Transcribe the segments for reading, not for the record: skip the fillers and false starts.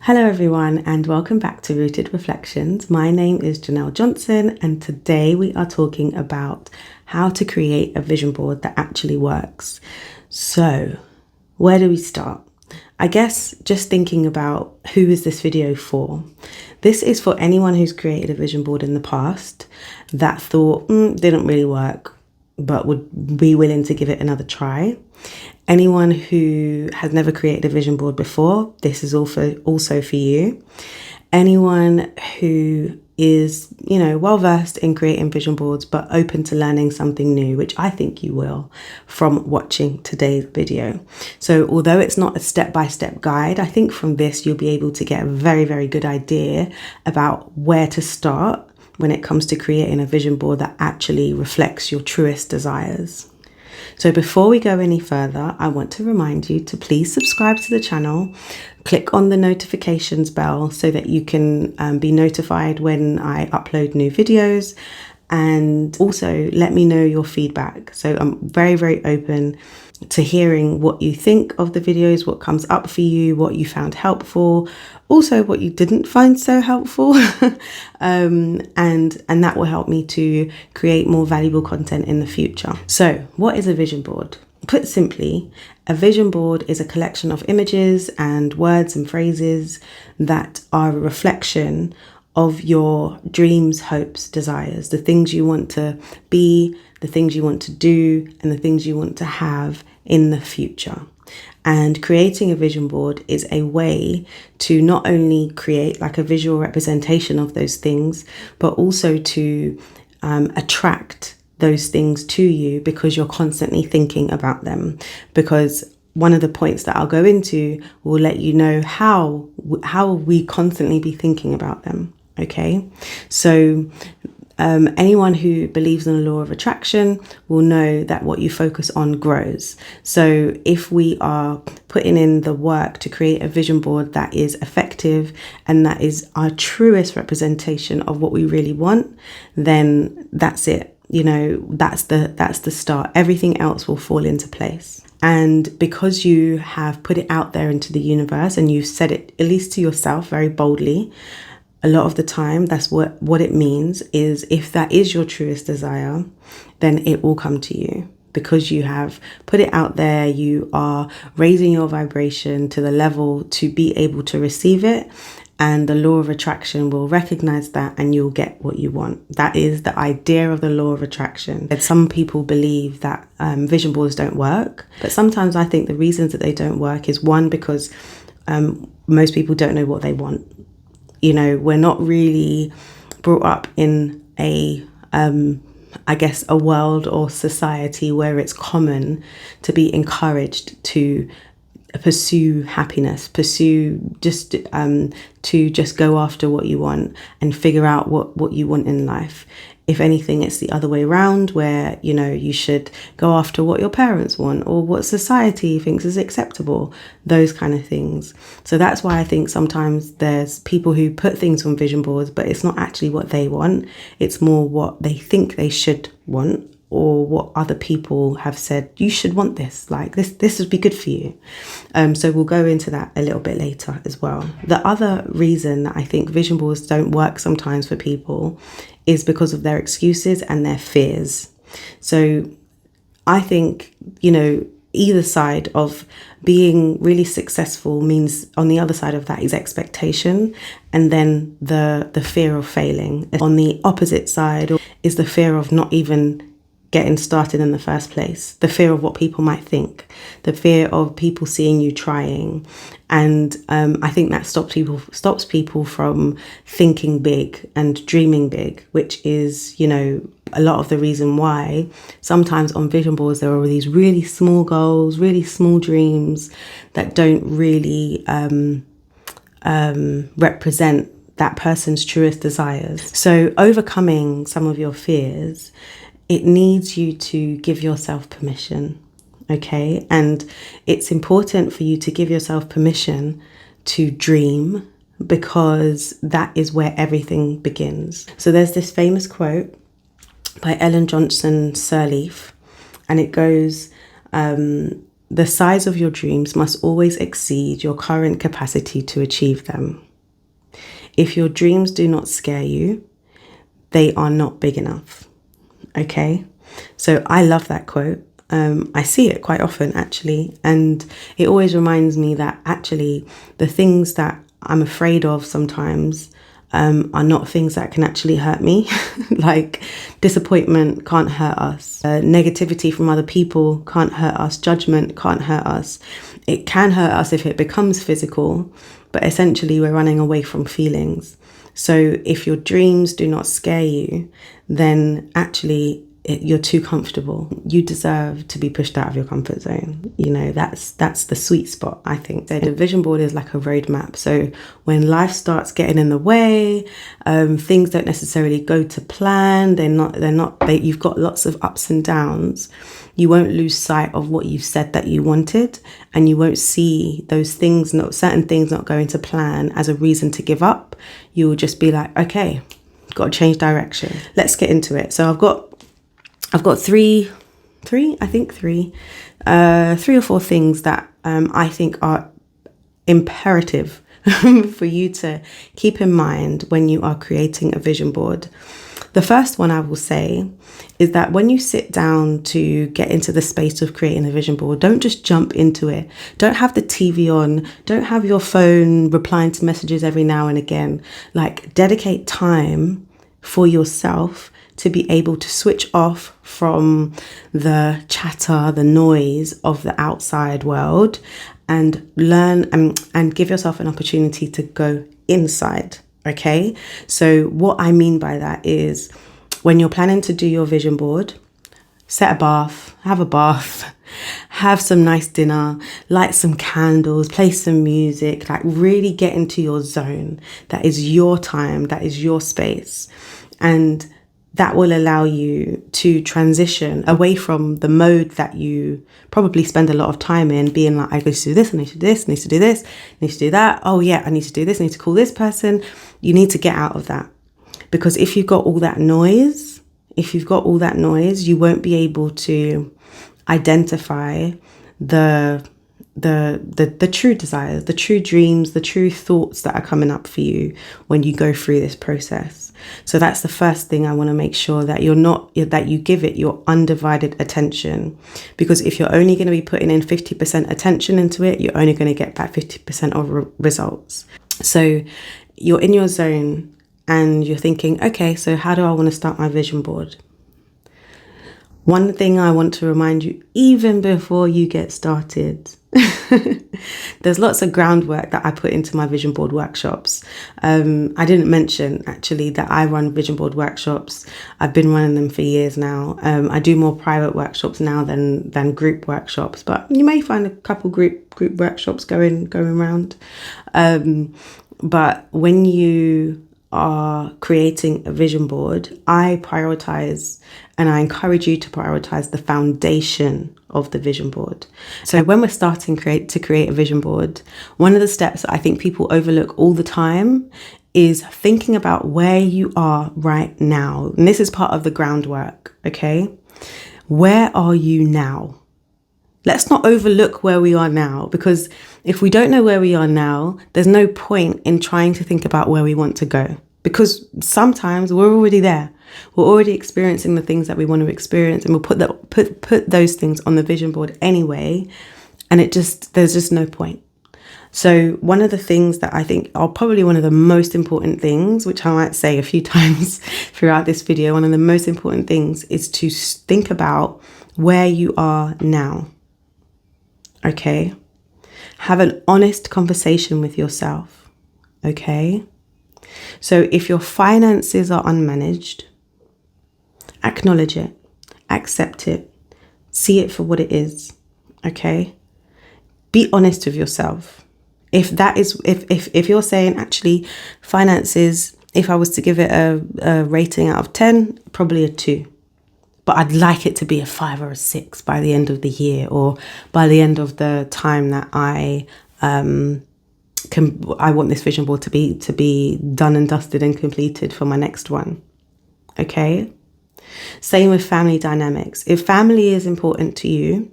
Hello everyone and welcome back to Rooted Reflections. My name is Janelle Johnson and today we are talking about how to create a vision board that actually works. So, where do we start? I guess just thinking about who is this video for? This is for anyone who's created a vision board in the past that thought didn't really work but would be willing to give it another try. Anyone who has never created a vision board before, this is also for you. Anyone who is, well versed in creating vision boards, but open to learning something new, which I think you will from watching today's video. So although it's not a step-by-step guide, I think from this you'll be able to get a very, very good idea about where to start when it comes to creating a vision board that actually reflects your truest desires. So before we go any further, I want to remind you to please subscribe to the channel, click on the notifications bell so that you can be notified when I upload new videos, and also let me know your feedback. So I'm very, very open to hearing what you think of the videos, what comes up for you, what you found helpful, also what you didn't find so helpful. And that will help me to create more valuable content in the future. So what is a vision board? Put simply, a vision board is a collection of images and words and phrases that are a reflection of your dreams, hopes, desires, the things you want to be, the things you want to do, and the things you want to have in the future. And creating a vision board is a way to not only create like a visual representation of those things, but also to attract those things to you because you're constantly thinking about them. Because one of the points that I'll go into will let you know how we constantly be thinking about them. Okay, so anyone who believes in the law of attraction will know that what you focus on grows. So if we are putting in the work to create a vision board that is effective and that is our truest representation of what we really want, then that's it. That's the start. Everything else will fall into place. And because you have put it out there into the universe and you've said it, at least to yourself, very boldly, a lot of the time, that's what it means is if that is your truest desire, then it will come to you because you have put it out there. You are raising your vibration to the level to be able to receive it. And the law of attraction will recognize that and you'll get what you want. That is the idea of the law of attraction. Some people believe that vision boards don't work. But sometimes I think the reasons that they don't work is one, because most people don't know what they want. We're not really brought up in a world or society where it's common to be encouraged to pursue happiness, to just go after what you want and figure out what you want in life. If anything, it's the other way around where, you should go after what your parents want or what society thinks is acceptable, those kind of things. So that's why I think sometimes there's people who put things on vision boards, but it's not actually what they want. It's more what they think they should want or what other people have said, you should want this, like this would be good for you. So we'll go into that a little bit later as well. The other reason that I think vision boards don't work sometimes for people is because of their excuses and their fears. So I think, either side of being really successful means on the other side of that is expectation and then the fear of failing. On the opposite side is the fear of not even getting started in the first place, the fear of what people might think, the fear of people seeing you trying. And I think that stops people from thinking big and dreaming big, which is, a lot of the reason why sometimes on vision boards there are these really small goals, really small dreams that don't really represent that person's truest desires. So overcoming some of your fears, it needs you to give yourself permission, okay? And it's important for you to give yourself permission to dream because that is where everything begins. So there's this famous quote by Ellen Johnson Sirleaf, and it goes, the size of your dreams must always exceed your current capacity to achieve them. If your dreams do not scare you, they are not big enough. Okay? So I love that quote. I see it quite often, actually. And it always reminds me that actually the things that I'm afraid of sometimes are not things that can actually hurt me. Like disappointment can't hurt us. Negativity from other people can't hurt us. Judgment can't hurt us. It can hurt us if it becomes physical, but essentially we're running away from feelings. So if your dreams do not scare you, then actually you're too comfortable. You deserve to be pushed out of your comfort zone. You know, that's the sweet spot, I think. So the vision board is like a roadmap. So when life starts getting in the way, things don't necessarily go to plan. You've got lots of ups and downs. You won't lose sight of what you've said that you wanted, and you won't see those things, certain things not going to plan as a reason to give up. You will just be like, okay, got to change direction. Let's get into it. So I've got three or four things that I think are imperative for you to keep in mind when you are creating a vision board. The first one I will say is that when you sit down to get into the space of creating a vision board, don't just jump into it. Don't have the TV on. Don't have your phone replying to messages every now and again. Like, dedicate time for yourself to be able to switch off from the chatter, the noise of the outside world, and learn and give yourself an opportunity to go inside. Okay. So what I mean by that is, when you're planning to do your vision board, have a bath, have some nice dinner, light some candles, play some music, like really get into your zone. That is your time. That is your space. And that will allow you to transition away from the mode that you probably spend a lot of time in, being like, I need to do this, I need to do this, I need to do this, I need to do that. Oh yeah, I need to do this, I need to call this person. You need to get out of that. Because if you've got all that noise, you won't be able to identify the true desires, the true dreams, the true thoughts that are coming up for you when you go through this process. So that's the first thing I want to make sure that that you give it your undivided attention. Because if you're only going to be putting in 50% attention into it, you're only going to get back 50% of results. So you're in your zone and you're thinking, okay, so how do I want to start my vision board? One thing I want to remind you, even before you get started, there's lots of groundwork that I put into my vision board workshops. I didn't mention actually that I run vision board workshops. I've been running them for years now. I do more private workshops now than group workshops, but you may find a couple group workshops going around. But when you are creating a vision board, I prioritize, and I encourage you to prioritize, the foundation of the vision board. So when we're starting to create a vision board, one of the steps that I think people overlook all the time is thinking about where you are right now. And this is part of the groundwork, okay? Where are you now? Let's not overlook where we are now, because if we don't know where we are now, there's no point in trying to think about where we want to go, because sometimes we're already there. We're already experiencing the things that we want to experience, and we'll put those things on the vision board anyway, and there's just no point. So one of the things that I think are probably one of the most important things, which I might say a few times throughout this video, one of the most important things is to think about where you are now. Okay? Have an honest conversation with yourself. Okay? So if your finances are unmanaged, acknowledge it, accept it, see it for what it is. Okay? Be honest with yourself. If you're saying, actually, finances, if I was to give it a rating out of 10, probably a 2. But I'd like it to be a 5 or a 6 by the end of the year, or by the end of the time that I want this vision board to be done and dusted and completed for my next one. Okay? Same with family dynamics. If family is important to you,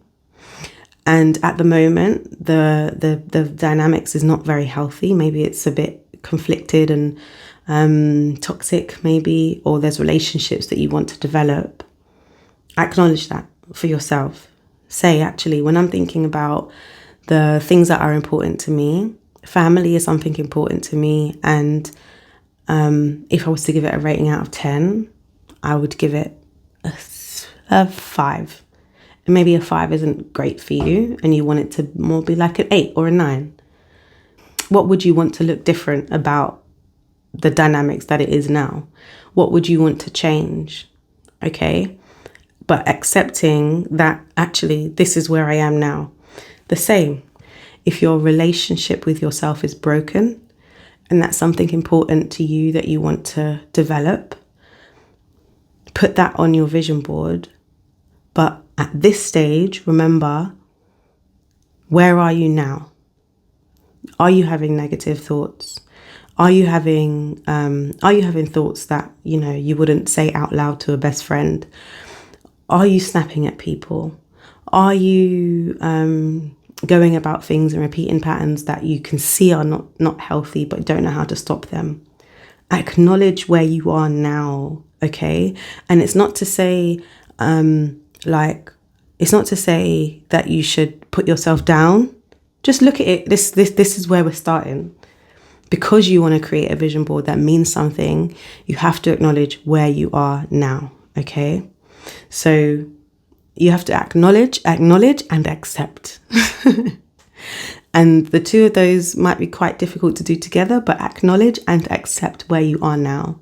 And at the moment, the dynamics is not very healthy. Maybe it's a bit conflicted and toxic, maybe, or there's relationships that you want to develop. Acknowledge that for yourself. Say, actually, when I'm thinking about the things that are important to me, family is something important to me. And if I was to give it a rating out of 10, I would give it a 5. And maybe a 5 isn't great for you and you want it to more be like an 8 or a 9. What would you want to look different about the dynamics that it is now? What would you want to change? Okay. But accepting that actually this is where I am now. The same. If your relationship with yourself is broken and that's something important to you that you want to develop, put that on your vision board. But at this stage, remember, where are you now? Are you having negative thoughts? Are you having thoughts that, you wouldn't say out loud to a best friend? Are you snapping at people? Are you going about things and repeating patterns that you can see are not healthy but don't know how to stop them? Acknowledge where you are now, okay? And it's not to say it's not to say that you should put yourself down. Just look at it. This is where we're starting. Because you want to create a vision board that means something, you have to acknowledge where you are now, okay? So you have to acknowledge and accept. And the two of those might be quite difficult to do together, but acknowledge and accept where you are now.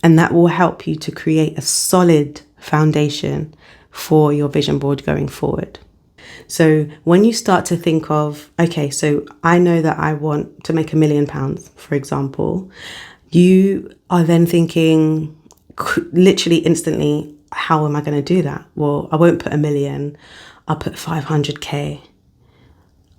And that will help you to create a solid foundation for your vision board going forward. So when you start to think of, okay, so I know that I want to make £1 million, for example, you are then thinking literally instantly, how am I going to do that? Well, I won't put 1 million. I'll put 500k.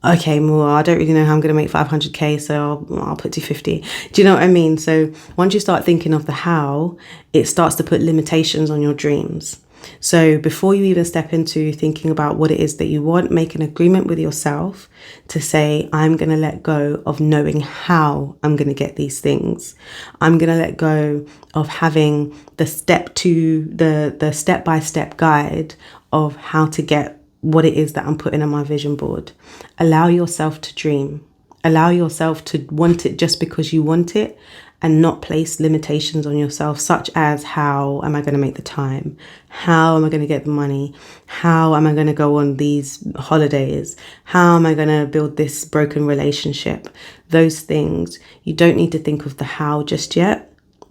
Okay, well, I don't really know how I'm going to make 500k, so I'll put 250. Do you know what I mean? So once you start thinking of the how, it starts to put limitations on your dreams. So before you even step into thinking about what it is that you want, make an agreement with yourself to say, I'm going to let go of knowing how I'm going to get these things. I'm going to let go of having the step-by-step guide of how to get what it is that I'm putting on my vision board. Allow yourself to dream. Allow yourself to want it just because you want it, and not place limitations on yourself, such as, how am I going to make the time? How am I going to get the money? How am I going to go on these holidays? How am I going to build this broken relationship? Those things, you don't need to think of the how just yet.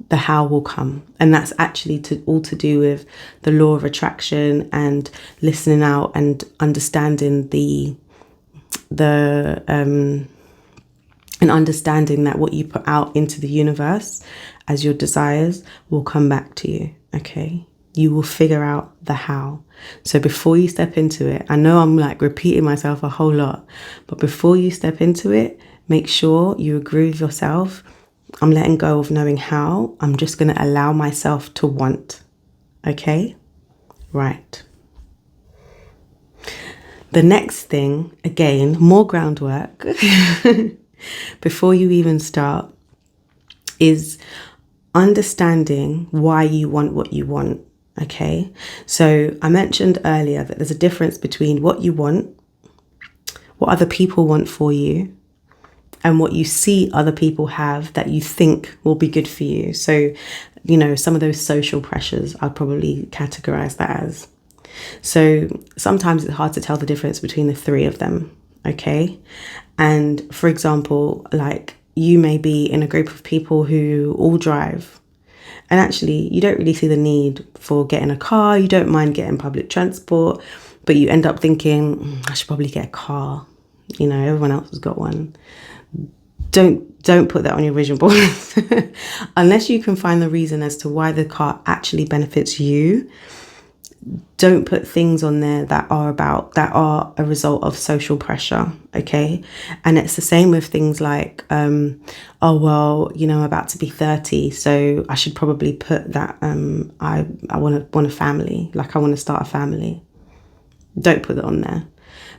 The how will come. And that's actually all to do with the law of attraction and listening out and understanding and understanding that what you put out into the universe as your desires will come back to you, okay? You will figure out the how. So before you step into it, I know I'm like repeating myself a whole lot, but before you step into it, make sure you agree with yourself. I'm letting go of knowing how. I'm just going to allow myself to want, okay? Right. The next thing, again, more groundwork, before you even start, is understanding why you want what you want, okay? So I mentioned earlier that there's a difference between what you want, what other people want for you, and what you see other people have that you think will be good for you. So, some of those social pressures, I'd probably categorize that as. So sometimes it's hard to tell the difference between the three of them, okay? And for example, like you may be in a group of people who all drive, and actually you don't really see the need for getting a car. You don't mind getting public transport, but you end up thinking, I should probably get a car. Everyone else has got one. Don't put that on your vision board unless you can find the reason as to why the car actually benefits you. Don't put things on there that are a result of social pressure, okay? And it's the same with things like, I'm about to be 30, so I should probably put that I want a family, like I want to start a family. Don't put it on there.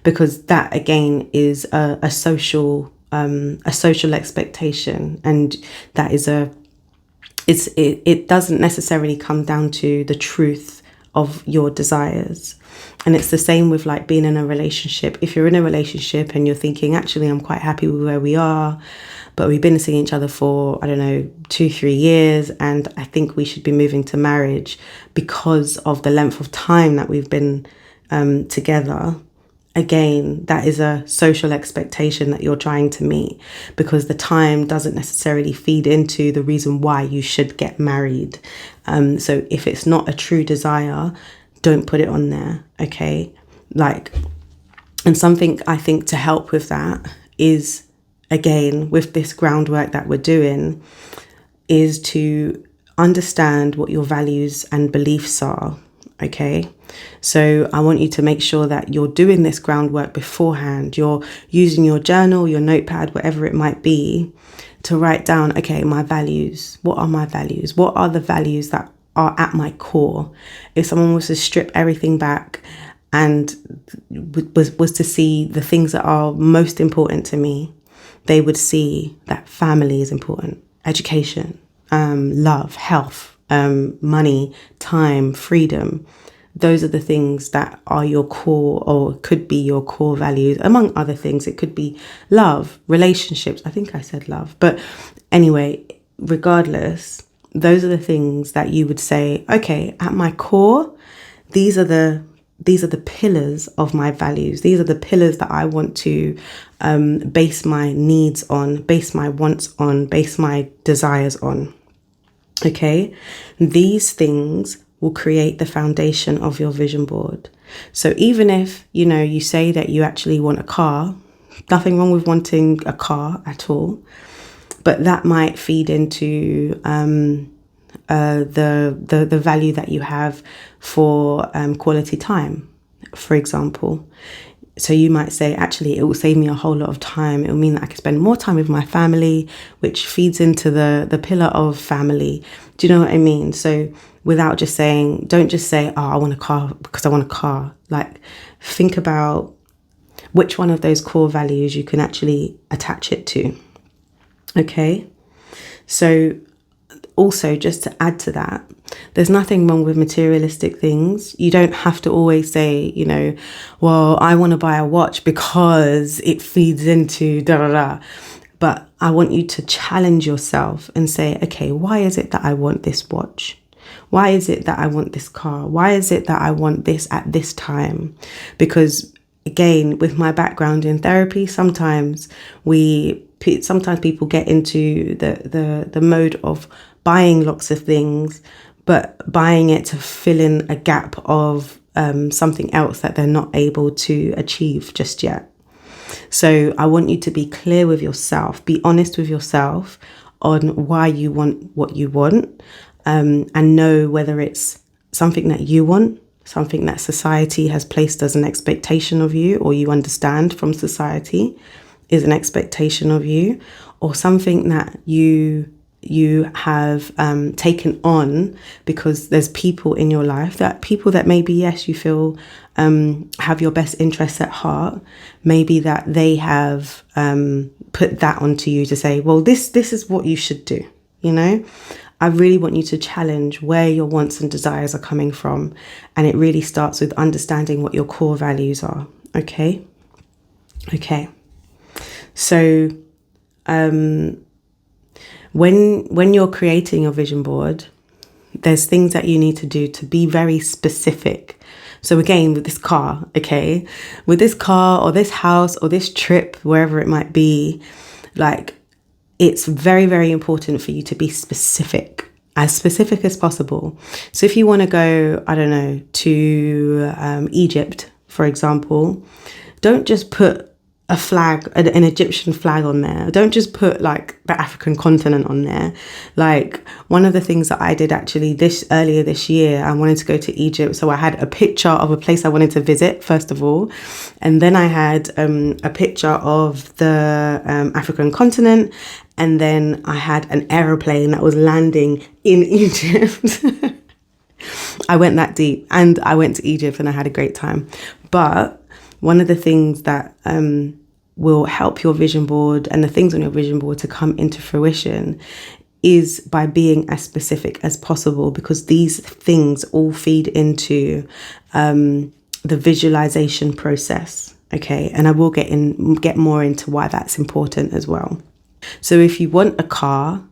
because that again is a social expectation, and that is it doesn't necessarily come down to the truth of your desires. And it's the same with like being in a relationship. If you're in a relationship and you're thinking, actually, I'm quite happy with where we are, but we've been seeing each other for, I don't know, 2-3 years, and I think we should be moving to marriage because of the length of time that we've been together. Again, that is a social expectation that you're trying to meet, because the time doesn't necessarily feed into the reason why you should get married. So if it's not a true desire, don't put it on there, okay? Like, and something I think to help with that is, again, with this groundwork that we're doing, is to understand what your values and beliefs are, okay? So I want you to make sure that you're doing this groundwork beforehand. You're using your journal, your notepad, whatever it might be, to write down, okay, my values. What are my values? What are the values that are at my core? If someone was to strip everything back and was to see the things that are most important to me, they would see that family is important, education, love, health, money, time, freedom. Those are the things that are your core, or could be your core values, among other things. It could be love, relationships. I think I said love. But anyway, regardless, those are the things that you would say, okay, at my core, these are the pillars of my values. These are the pillars that I want to base my needs on, base my wants on, base my desires on. Okay? These things will create the foundation of your vision board. So even if, you say that you actually want a car, nothing wrong with wanting a car at all, but that might feed into the value that you have for quality time, for example. So you might say, actually, it will save me a whole lot of time. It will mean that I can spend more time with my family, which feeds into the pillar of family. Do you know what I mean? So without just saying, don't just say, oh, I want a car because I want a car. Like, think about which one of those core values you can actually attach it to. Okay? So also, just to add to that, there's nothing wrong with materialistic things. You don't have to always say, well, I want to buy a watch because it feeds into da da da. But I want you to challenge yourself and say, okay, why is it that I want this watch? Why is it that I want this car? Why is it that I want this at this time? Because again, with my background in therapy, sometimes people get into the mode of buying lots of things, but buying it to fill in a gap of something else that they're not able to achieve just yet. So I want you to be clear with yourself, be honest with yourself on why you want what you want, and know whether it's something that you want, something that society has placed as an expectation of you, or you understand from society is an expectation of you, or something that you have taken on because there's people in your life, that maybe, yes, you feel have your best interests at heart, maybe that they have put that onto you to say, well, this is what you should do. I really want you to challenge where your wants and desires are coming from, and it really starts with understanding what your core values are. Okay. So when you're creating your vision board, there's things that you need to do to be very specific. So again, with this car or this house or this trip, wherever it might be, like, it's very, very important for you to be specific as possible. So if you want to go, I don't know, to Egypt, for example, don't just put a flag, an Egyptian flag on there. Don't just put like the African continent on there. Like, one of the things that I did actually earlier this year, I wanted to go to Egypt. So I had a picture of a place I wanted to visit, first of all. And then I had a picture of the African continent. And then I had an aeroplane that was landing in Egypt. I went that deep, and I went to Egypt and I had a great time. But one of the things that will help your vision board and the things on your vision board to come into fruition is by being as specific as possible, because these things all feed into the visualization process. Okay, and I will get more into why that's important as well. So if you want a car,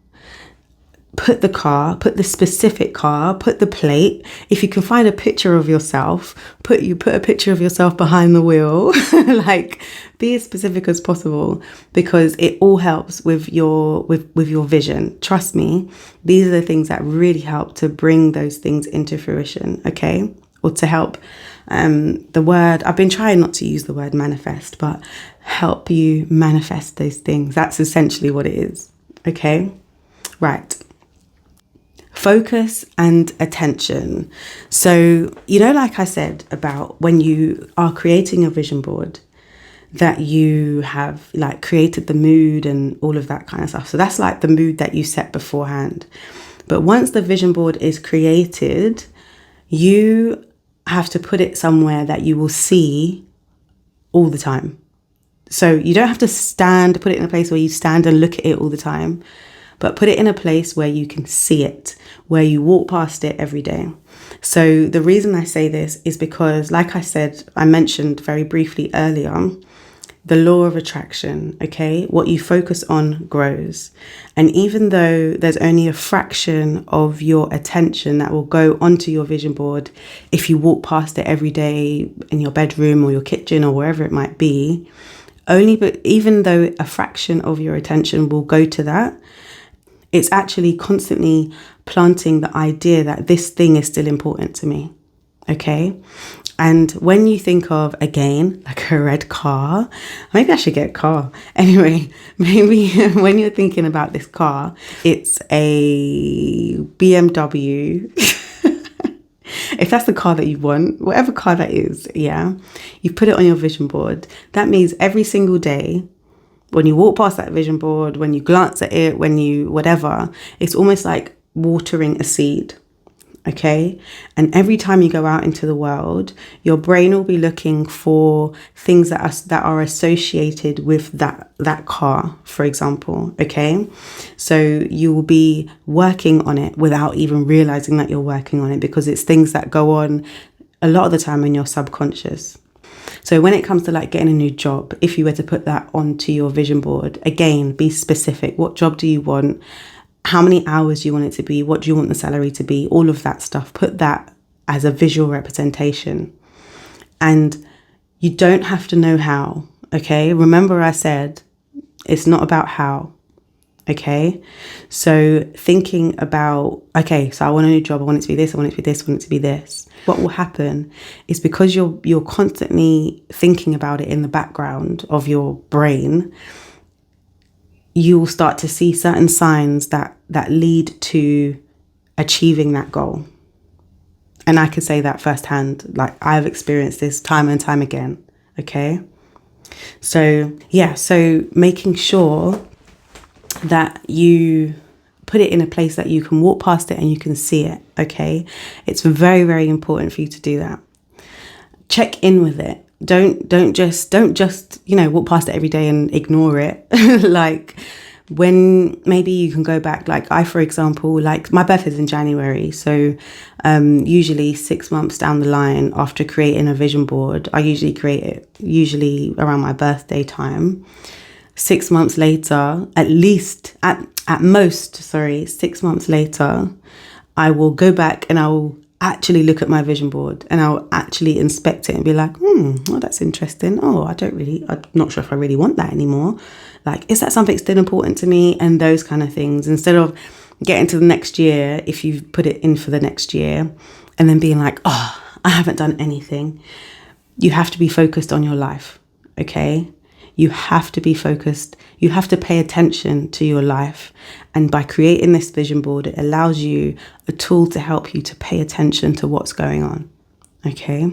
put the specific car, put the plate. If you can find a picture of yourself, put a picture of yourself behind the wheel. Like, be as specific as possible, because it all helps with your vision. Trust me, these are the things that really help to bring those things into fruition. Okay, or to help the word, I've been trying not to use the word manifest, but help you manifest those things. That's essentially what it is. Okay, right. Focus and attention. So, like I said about when you are creating a vision board, that you have like created the mood and all of that kind of stuff. So that's like the mood that you set beforehand. But once the vision board is created, you have to put it somewhere that you will see all the time. So you don't have to put it in a place where you stand and look at it all the time, but put it in a place where you can see it, where you walk past it every day. So the reason I say this is because, like I mentioned very briefly earlier, the law of attraction, okay? What you focus on grows. And even though there's only a fraction of your attention that will go onto your vision board, if you walk past it every day in your bedroom or your kitchen or wherever it might be, even though a fraction of your attention will go to that, it's actually constantly planting the idea that this thing is still important to me. Okay. And when you think of, again, like a red car, maybe I should get a car. Anyway, maybe when you're thinking about this car, it's a BMW. If that's the car that you want, whatever car that is, yeah, you put it on your vision board. That means every single day, when you walk past that vision board, when you glance at it, whatever, it's almost like watering a seed. Okay. And every time you go out into the world, your brain will be looking for things that are associated with that car, for example. Okay. So you will be working on it without even realizing that you're working on it, because it's things that go on a lot of the time in your subconscious. So when it comes to like getting a new job, if you were to put that onto your vision board, again, be specific. What job do you want? How many hours do you want it to be? What do you want the salary to be? All of that stuff. Put that as a visual representation. And you don't have to know how, okay? Remember I said it's not about how, okay? So thinking about, okay, so I want a new job. I want it to be this. I want it to be this. I want it to be this. What will happen is, because you're constantly thinking about it in the background of your brain, you will start to see certain signs that lead to achieving that goal. And I can say that firsthand, like I've experienced this time and time again. Okay. So yeah, so making sure that you put it in a place that you can walk past it and you can see it. Okay. It's very, very important for you to do that. Check in with it. Don't just, walk past it every day and ignore it. Like, when maybe you can go back, like I, for example, like my birthday's in January. So usually 6 months down the line after creating a vision board, I usually create it around my birthday time. 6 months later, at most, 6 months later, I will go back and I will actually look at my vision board and I'll actually inspect it and be like, oh, that's interesting. Oh, I'm not sure if I really want that anymore. Like, is that something still important to me? And those kind of things. Instead of getting to the next year, if you put it in for the next year and then being like, oh, I haven't done anything. You have to be focused on your life. Okay. You have to be focused. You have to pay attention to your life. And by creating this vision board, it allows you a tool to help you to pay attention to what's going on. Okay.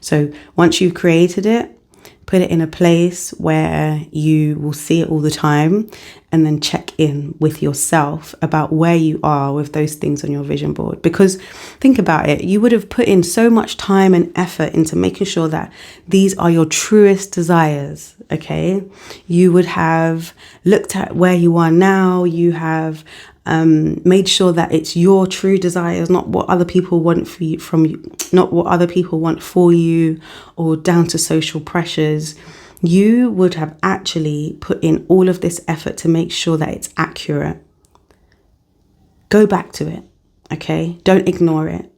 So once you've created it, put it in a place where you will see it all the time. and then check in with yourself about where you are with those things on your vision board. Because think about it, you would have put in so much time and effort into making sure that these are your truest desires, okay? You would have looked at where you are now, you have made sure that it's your true desires, not what other people want for you, not what other people want for you, or down to social pressures. You would have actually put in all of this effort to make sure that it's accurate. Go back to it, okay? Don't ignore it,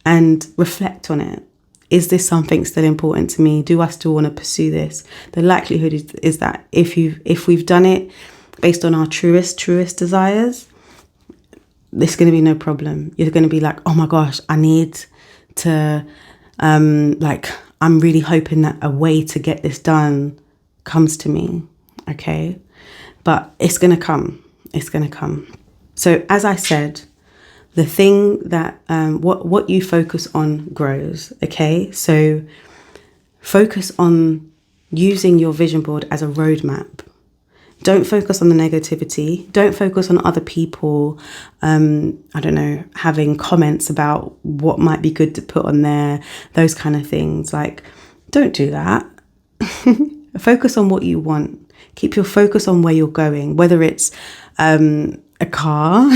and reflect on it. Is this something still important to me? Do I still want to pursue this? The likelihood is that if we've done it based on our truest desires, there's going to be no problem. You're going to be like, oh my gosh, I need to, I'm really hoping that a way to get this done comes to me, okay? But it's going to come. It's going to come. So as I said, the thing that, what you focus on grows, okay? So focus on using your vision board as a roadmap. Don't focus on the negativity. Don't focus on other people, having comments about what might be good to put on there, those kind of things. Like, don't do that. Focus on what you want. Keep your focus on where you're going, whether it's a car,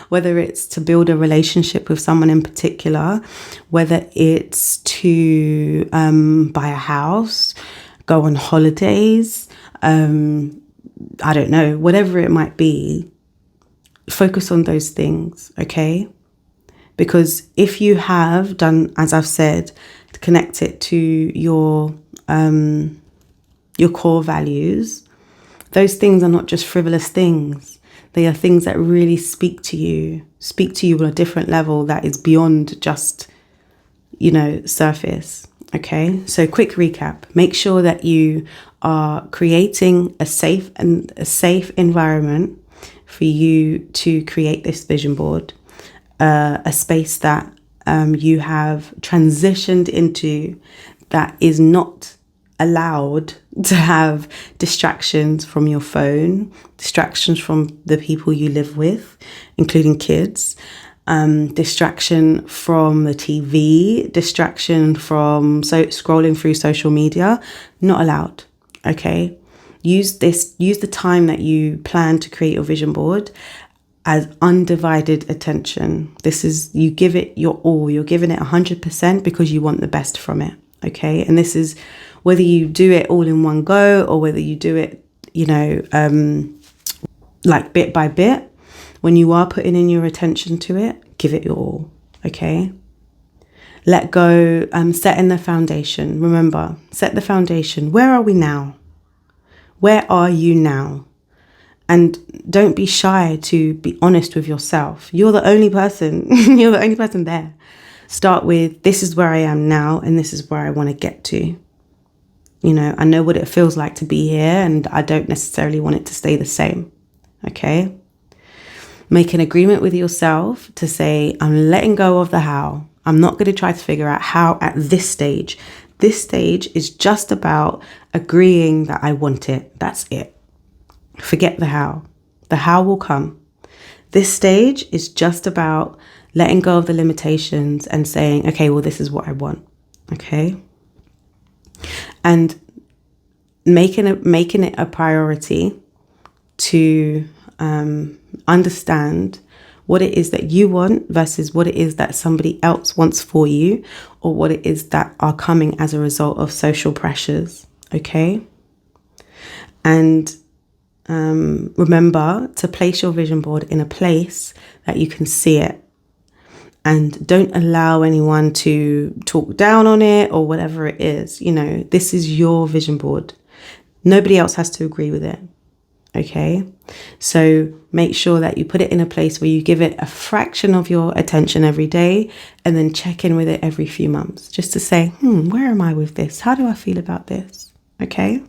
whether it's to build a relationship with someone in particular, whether it's to buy a house, go on holidays, I don't know, whatever it might be, focus on those things, okay? Because if you have done, as I've said, to connect it to your core values, those things are not just frivolous things. They are things that really speak to you on a different level that is beyond just, surface. Okay, so quick recap. Make sure that you are creating a safe environment for you to create this vision board, a space that you have transitioned into that is not allowed to have distractions from your phone, distractions from the people you live with, including kids, distraction from the TV, distraction from scrolling through social media. Not allowed. Okay. Use the time that you plan to create your vision board as undivided attention. This is, you give it your all. You're giving it 100% because you want the best from it. Okay. And this is whether you do it all in one go or whether you do it, like bit by bit. When you are putting in your attention to it, give it your all, okay? Let go, setting the foundation. Remember, set the foundation. Where are we now? Where are you now? And don't be shy to be honest with yourself. You're the only person, you're the only person there. Start with, this is where I am now and this is where I want to get to. I know what it feels like to be here and I don't necessarily want it to stay the same, okay? Make an agreement with yourself to say, I'm letting go of the how. I'm not going to try to figure out how at this stage. This stage is just about agreeing that I want it. That's it. Forget the how. The how will come. This stage is just about letting go of the limitations and saying, okay, well, this is what I want. Okay. And making it a priority to understand what it is that you want versus what it is that somebody else wants for you, or what it is that are coming as a result of social pressures. Okay. And remember to place your vision board in a place that you can see it, and don't allow anyone to talk down on it or whatever it is. This is your vision board. Nobody else has to agree with it. Okay, so make sure that you put it in a place where you give it a fraction of your attention every day, and then check in with it every few months just to say, where am I with this? How do I feel about this? Okay.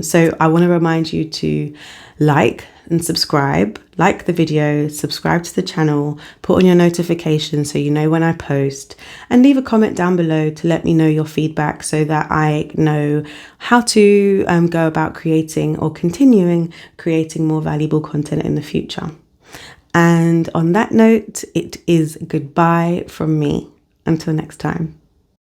So I want to remind you to like and subscribe, like the video, subscribe to the channel, put on your notifications so you know when I post, and leave a comment down below to let me know your feedback so that I know how to go about creating or continuing creating more valuable content in the future. And on that note, it is goodbye from me. Until next time.